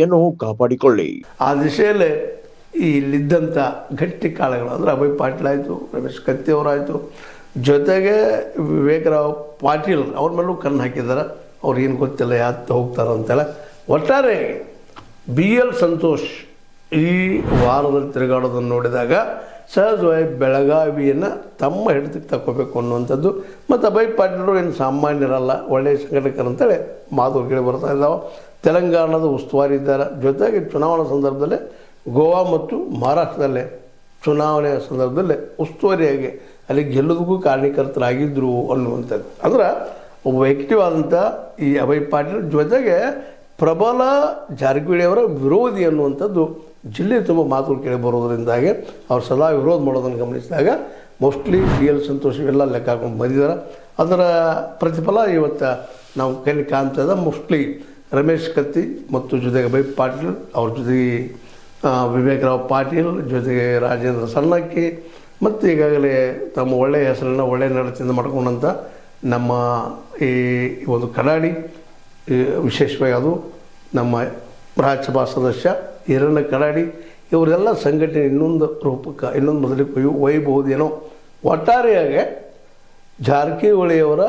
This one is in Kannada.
ಯನ್ನು ಕಾಪಾಡಿಕೊಳ್ಳಿ. ಆ ದಿಶೆಯಲ್ಲೇ ಇಲ್ಲಿದ್ದಂಥ ಗಟ್ಟಿ ಕಾಳುಗಳು ಅಂದರೆ ಅಭಯ್ ಪಾಟೀಲ್ ಆಯಿತು, ರಮೇಶ್ ಕತ್ತಿ ಅವರಾಯಿತು, ಜೊತೆಗೆ ವಿವೇಕರಾವ್ ಪಾಟೀಲ್ ಅವ್ರ ಮೇಲೂ ಕಣ್ಣು ಹಾಕಿದ್ದಾರೆ. ಅವ್ರಿಗೇನು ಗೊತ್ತಿಲ್ಲ ಯಾಕೆ ಹೋಗ್ತಾರೆ ಅಂತೆಲ್ಲ. ಒಟ್ಟಾರೆ BL ಸಂತೋಷ್ ಈ ವಾರದಲ್ಲಿ ತಿರುಗಾಡೋದನ್ನು ನೋಡಿದಾಗ ಸಹಜವಾಗಿ ಬೆಳಗಾವಿಯನ್ನು ತಮ್ಮ ಹಿಡಿತಕ್ಕೆ ತಗೋಬೇಕು ಅನ್ನುವಂಥದ್ದು. ಮತ್ತು ಅಭಯ್ ಪಾಟೀಲರು ಏನು ಸಾಮಾನ್ಯರಲ್ಲ, ಒಳ್ಳೆಯ ಸಂಘಟಕರು ಅಂತೇಳಿ ಮಾತು ಕೇಳಿ ಬರ್ತಾ ಇದ್ದಾವೆ. ತೆಲಂಗಾಣದ ಉಸ್ತುವಾರಿ ಇದ್ದಾರೆ. ಜೊತೆಗೆ ಚುನಾವಣಾ ಸಂದರ್ಭದಲ್ಲೇ ಗೋವಾ ಮತ್ತು ಮಹಾರಾಷ್ಟ್ರದಲ್ಲೇ ಚುನಾವಣೆಯ ಸಂದರ್ಭದಲ್ಲೇ ಉಸ್ತುವಾರಿಯಾಗಿ ಅಲ್ಲಿ ಗೆಲ್ಲೋದಕ್ಕೂ ಕಾರಣೀಕರ್ತರಾಗಿದ್ದರು ಅನ್ನುವಂಥದ್ದು. ಅಂದ್ರೆ ಒಬ್ಬ ವ್ಯಕ್ತಿವಾದಂಥ ಈ ಅಭಯ್ ಪಾಟೀಲ್ ಜೊತೆಗೆ ಪ್ರಬಲ ಜಾರಕಿಹೊಳಿ ಅವರ ವಿರೋಧಿ ಅನ್ನುವಂಥದ್ದು ಜಿಲ್ಲೆ ತುಂಬ ಮಾತುಗಳು ಕೇಳಿ ಬರೋದರಿಂದಾಗಿ ಅವ್ರು ಸದಾ ವಿರೋಧ ಮಾಡೋದನ್ನು ಗಮನಿಸಿದಾಗ ಮೋಸ್ಟ್ಲಿ BL ಸಂತೋಷ್ ಎಲ್ಲ ಲೆಕ್ಕ ಹಾಕೊಂಡು ಬಂದಿದ್ದಾರೆ. ಅದರ ಪ್ರತಿಫಲ ಇವತ್ತು ನಾವು ಕೈಲಿ ಕಾಣ್ತದ. ಮೋಸ್ಟ್ಲಿ ರಮೇಶ್ ಕತ್ತಿ ಮತ್ತು ಜೊತೆಗೆ ಅಭಯ್ ಪಾಟೀಲ್, ಅವ್ರ ಜೊತೆಗೆ ವಿವೇಕರಾವ್ ಪಾಟೀಲ್, ಜೊತೆಗೆ ರಾಜೇಂದ್ರ ಸಣ್ಣಕ್ಕಿ ಮತ್ತು ಈಗಾಗಲೇ ತಮ್ಮ ಒಳ್ಳೆಯ ಹೆಸರನ್ನು ಒಳ್ಳೆಯ ನಡತೆಯಿಂದ ಮಾಡ್ಕೊಂಡಂಥ ನಮ್ಮ ಈ ಒಂದು ಕಡಾಡಿ, ವಿಶೇಷವಾಗಿ ಅದು ನಮ್ಮ ರಾಜ್ಯಸಭಾ ಸದಸ್ಯ ಹಿರಣ್ಣ ಕಡಾಡಿ, ಇವರೆಲ್ಲ ಸಂಘಟನೆ ಇನ್ನೊಂದು ರೂಪಕ್ಕೆ ಇನ್ನೊಂದು ಮೊದಲಿಗೆ ಒಯ್ಯಬಹುದೇನೋ. ಒಟ್ಟಾರೆಯಾಗಿ ಜಾರಕಿಹೊಳಿಯವರ